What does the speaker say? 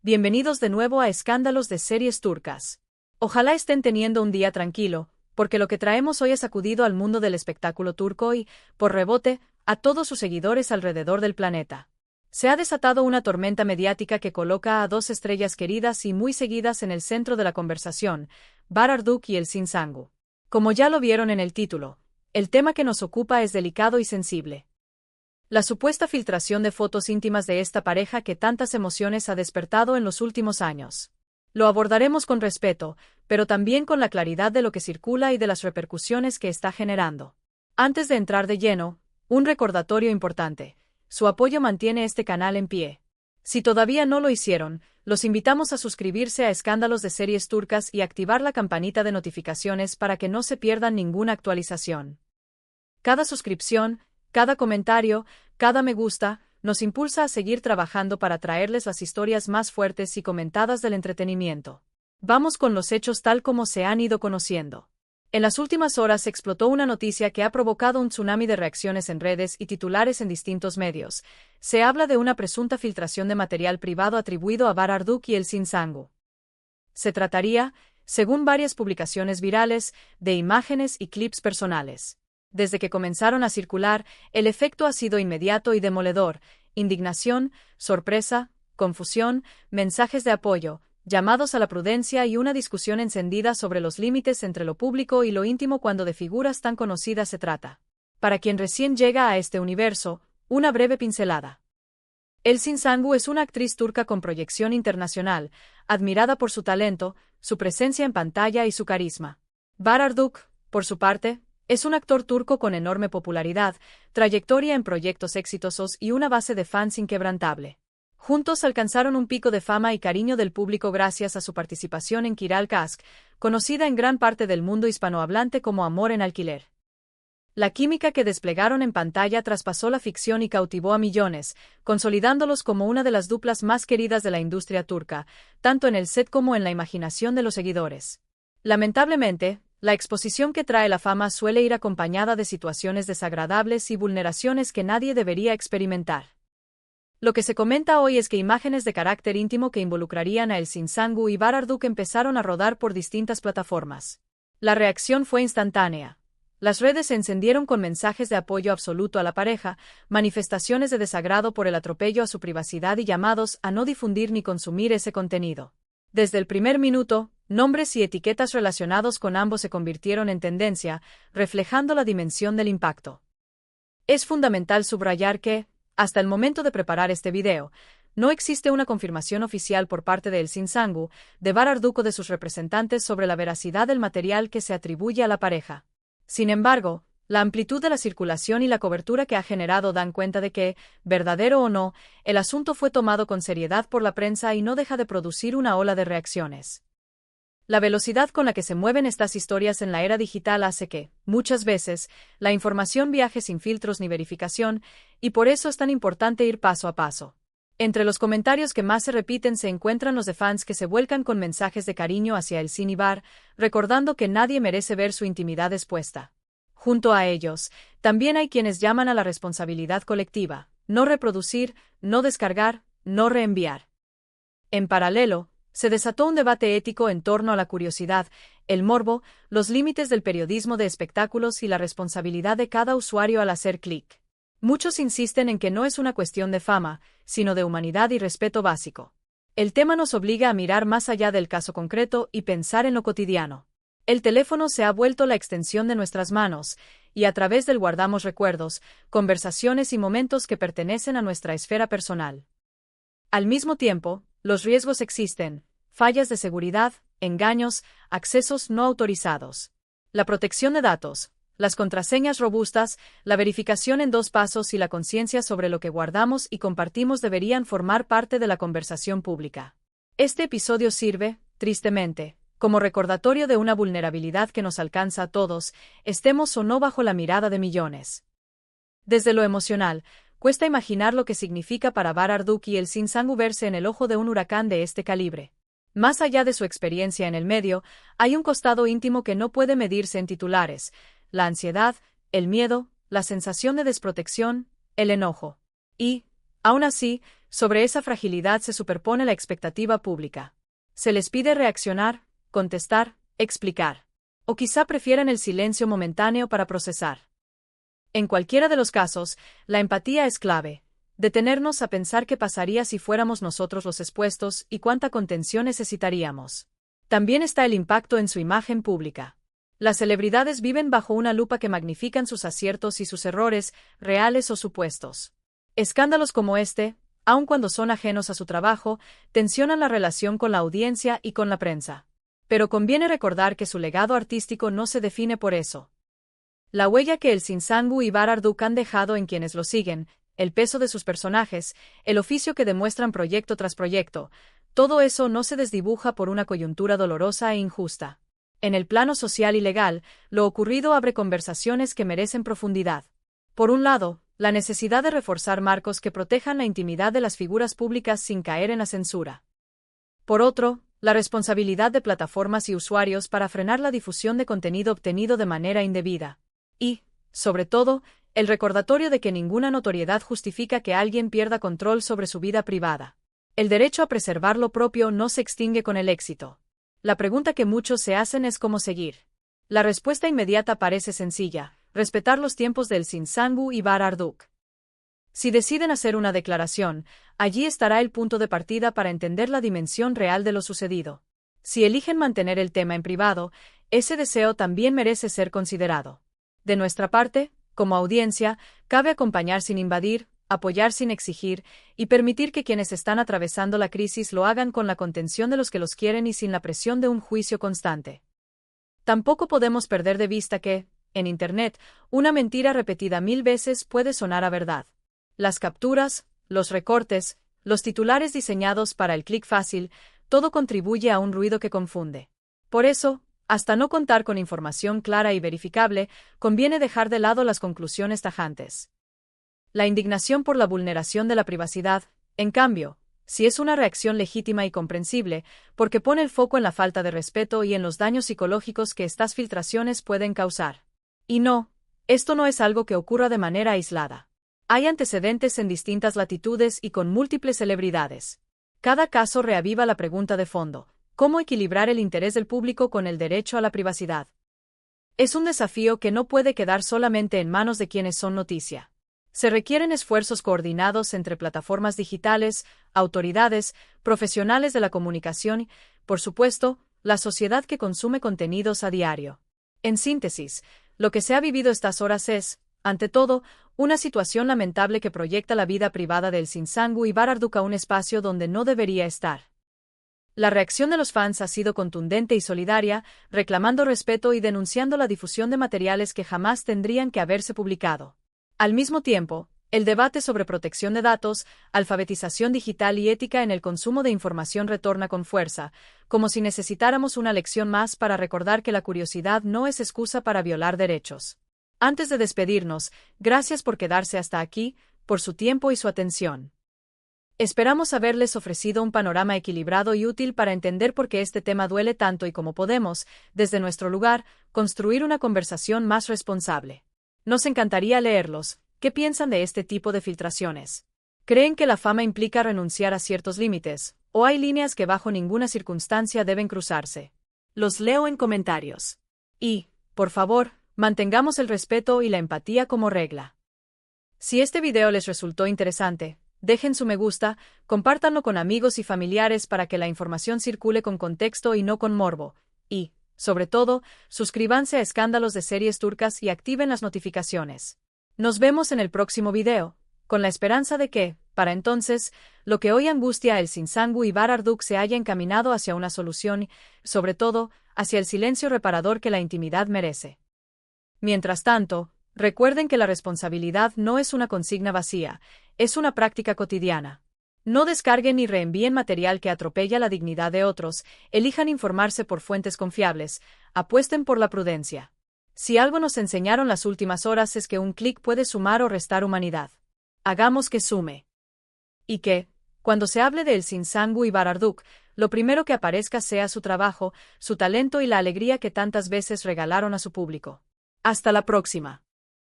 Bienvenidos de nuevo a Escándalos de Series Turcas. Ojalá estén teniendo un día tranquilo, porque lo que traemos hoy ha sacudido al mundo del espectáculo turco y, por rebote, a todos sus seguidores alrededor del planeta. Se ha desatado una tormenta mediática que coloca a dos estrellas queridas y muy seguidas en el centro de la conversación, Barar y Elçin Sangu. Como ya lo vieron en el título, el tema que nos ocupa es delicado y sensible. La supuesta filtración de fotos íntimas de esta pareja que tantas emociones ha despertado en los últimos años. Lo abordaremos con respeto, pero también con la claridad de lo que circula y de las repercusiones que está generando. Antes de entrar de lleno, un recordatorio importante. Su apoyo mantiene este canal en pie. Si todavía no lo hicieron, los invitamos a suscribirse a Escándalos de Series Turcas y activar la campanita de notificaciones para que no se pierdan ninguna actualización. Cada suscripción, cada comentario, cada me gusta, nos impulsa a seguir trabajando para traerles las historias más fuertes y comentadas del entretenimiento. Vamos con los hechos tal como se han ido conociendo. En las últimas horas explotó una noticia que ha provocado un tsunami de reacciones en redes y titulares en distintos medios. Se habla de una presunta filtración de material privado atribuido a Barar y Elçin Sangu. Se trataría, según varias publicaciones virales, de imágenes y clips personales. Desde que comenzaron a circular, el efecto ha sido inmediato y demoledor: indignación, sorpresa, confusión, mensajes de apoyo, llamados a la prudencia y una discusión encendida sobre los límites entre lo público y lo íntimo cuando de figuras tan conocidas se trata. Para quien recién llega a este universo, una breve pincelada. Elçin Sangu es una actriz turca con proyección internacional, admirada por su talento, su presencia en pantalla y su carisma. Barar, por su parte, es un actor turco con enorme popularidad, trayectoria en proyectos exitosos y una base de fans inquebrantable. Juntos alcanzaron un pico de fama y cariño del público gracias a su participación en Kiral Kask, conocida en gran parte del mundo hispanohablante como Amor en Alquiler. La química que desplegaron en pantalla traspasó la ficción y cautivó a millones, consolidándolos como una de las duplas más queridas de la industria turca, tanto en el set como en la imaginación de los seguidores. Lamentablemente, la exposición que trae la fama suele ir acompañada de situaciones desagradables y vulneraciones que nadie debería experimentar. Lo que se comenta hoy es que imágenes de carácter íntimo que involucrarían a Elçin Sangu y Barar empezaron a rodar por distintas plataformas. La reacción fue instantánea. Las redes se encendieron con mensajes de apoyo absoluto a la pareja, manifestaciones de desagrado por el atropello a su privacidad y llamados a no difundir ni consumir ese contenido. Desde el primer minuto, nombres y etiquetas relacionados con ambos se convirtieron en tendencia, reflejando la dimensión del impacto. Es fundamental subrayar que, hasta el momento de preparar este video, no existe una confirmación oficial por parte de Elçin Sangu, de Barar o de sus representantes sobre la veracidad del material que se atribuye a la pareja. Sin embargo, la amplitud de la circulación y la cobertura que ha generado dan cuenta de que, verdadero o no, el asunto fue tomado con seriedad por la prensa y no deja de producir una ola de reacciones. La velocidad con la que se mueven estas historias en la era digital hace que, muchas veces, la información viaje sin filtros ni verificación, y por eso es tan importante ir paso a paso. Entre los comentarios que más se repiten se encuentran los de fans que se vuelcan con mensajes de cariño hacia Elçin y Bar, recordando que nadie merece ver su intimidad expuesta. Junto a ellos, también hay quienes llaman a la responsabilidad colectiva: no reproducir, no descargar, no reenviar. En paralelo, se desató un debate ético en torno a la curiosidad, el morbo, los límites del periodismo de espectáculos y la responsabilidad de cada usuario al hacer clic. Muchos insisten en que no es una cuestión de fama, sino de humanidad y respeto básico. El tema nos obliga a mirar más allá del caso concreto y pensar en lo cotidiano. El teléfono se ha vuelto la extensión de nuestras manos, y a través del guardamos recuerdos, conversaciones y momentos que pertenecen a nuestra esfera personal. Al mismo tiempo, los riesgos existen: fallas de seguridad, engaños, accesos no autorizados. La protección de datos, las contraseñas robustas, la verificación en 2 pasos y la conciencia sobre lo que guardamos y compartimos deberían formar parte de la conversación pública. Este episodio sirve, tristemente, como recordatorio de una vulnerabilidad que nos alcanza a todos, estemos o no bajo la mirada de millones. Desde lo emocional, cuesta imaginar lo que significa para Barar y Elçin Sangu verse en el ojo de un huracán de este calibre. Más allá de su experiencia en el medio, hay un costado íntimo que no puede medirse en titulares: la ansiedad, el miedo, la sensación de desprotección, el enojo. Y, aún así, Sobre esa fragilidad se superpone la expectativa pública. Se les pide reaccionar, contestar, explicar. O quizá prefieren el silencio momentáneo para procesar. En cualquiera de los casos, la empatía es clave. Detenernos a pensar qué pasaría si fuéramos nosotros los expuestos y cuánta contención necesitaríamos. También está el impacto en su imagen pública. Las celebridades viven bajo una lupa que magnifican sus aciertos y sus errores, reales o supuestos. Escándalos como este, aun cuando son ajenos a su trabajo, tensionan la relación con la audiencia y con la prensa. Pero conviene recordar que su legado artístico no se define por eso. La huella que el Sinsangu y Bararduk han dejado en quienes lo siguen, el peso de sus personajes, el oficio que demuestran proyecto tras proyecto, todo eso no se desdibuja por una coyuntura dolorosa e injusta. En el plano social y legal, lo ocurrido abre conversaciones que merecen profundidad. Por un lado, la necesidad de reforzar marcos que protejan la intimidad de las figuras públicas sin caer en la censura. Por otro, la responsabilidad de plataformas y usuarios para frenar la difusión de contenido obtenido de manera indebida. Y, sobre todo, el recordatorio de que ninguna notoriedad justifica que alguien pierda control sobre su vida privada. El derecho a preservar lo propio no se extingue con el éxito. La pregunta que muchos se hacen es cómo seguir. La respuesta inmediata parece sencilla: respetar los tiempos del Sinsangu y Bararduk. Si deciden hacer una declaración, allí estará el punto de partida para entender la dimensión real de lo sucedido. Si eligen mantener el tema en privado, ese deseo también merece ser considerado. De nuestra parte, como audiencia, cabe acompañar sin invadir, apoyar sin exigir, y permitir que quienes están atravesando la crisis lo hagan con la contención de los que los quieren y sin la presión de un juicio constante. Tampoco podemos perder de vista que, en Internet, una mentira repetida 1000 veces puede sonar a verdad. Las capturas, los recortes, los titulares diseñados para el clic fácil, todo contribuye a un ruido que confunde. Por eso, hasta no contar con información clara y verificable, conviene dejar de lado las conclusiones tajantes. La indignación por la vulneración de la privacidad, en cambio, si es una reacción legítima y comprensible, porque pone el foco en la falta de respeto y en los daños psicológicos que estas filtraciones pueden causar. Y no, esto no es algo que ocurra de manera aislada. Hay antecedentes en distintas latitudes y con múltiples celebridades. Cada caso reaviva la pregunta de fondo: ¿cómo equilibrar el interés del público con el derecho a la privacidad? Es un desafío que no puede quedar solamente en manos de quienes son noticia. Se requieren esfuerzos coordinados entre plataformas digitales, autoridades, profesionales de la comunicación y, por supuesto, la sociedad que consume contenidos a diario. En síntesis, lo que se ha vivido estas horas es, ante todo, una situación lamentable que proyecta la vida privada del Sinsangu y Bararduk a un espacio donde no debería estar. La reacción de los fans ha sido contundente y solidaria, reclamando respeto y denunciando la difusión de materiales que jamás tendrían que haberse publicado. Al mismo tiempo, el debate sobre protección de datos, alfabetización digital y ética en el consumo de información retorna con fuerza, como si necesitáramos una lección más para recordar que la curiosidad no es excusa para violar derechos. Antes de despedirnos, gracias por quedarse hasta aquí, por su tiempo y su atención. Esperamos haberles ofrecido un panorama equilibrado y útil para entender por qué este tema duele tanto y cómo podemos, desde nuestro lugar, construir una conversación más responsable. Nos encantaría leerlos. ¿Qué piensan de este tipo de filtraciones? ¿Creen que la fama implica renunciar a ciertos límites, o hay líneas que bajo ninguna circunstancia deben cruzarse? Los leo en comentarios. Y, por favor, mantengamos el respeto y la empatía como regla. Si este video les resultó interesante, dejen su me gusta, compártanlo con amigos y familiares para que la información circule con contexto y no con morbo, y, sobre todo, suscríbanse a Escándalos de Series Turcas y activen las notificaciones. Nos vemos en el próximo video, con la esperanza de que, para entonces, lo que hoy angustia a el Sinsangu y Bararduk se haya encaminado hacia una solución y, sobre todo, hacia el silencio reparador que la intimidad merece. Mientras tanto, recuerden que la responsabilidad no es una consigna vacía, es una práctica cotidiana. No descarguen ni reenvíen material que atropella la dignidad de otros, elijan informarse por fuentes confiables, apuesten por la prudencia. Si algo nos enseñaron las últimas horas es que un clic puede sumar o restar humanidad. Hagamos que sume. Y que, cuando se hable de el Sinsangu y Bararduk, lo primero que aparezca sea su trabajo, su talento y la alegría que tantas veces regalaron a su público. Hasta la próxima.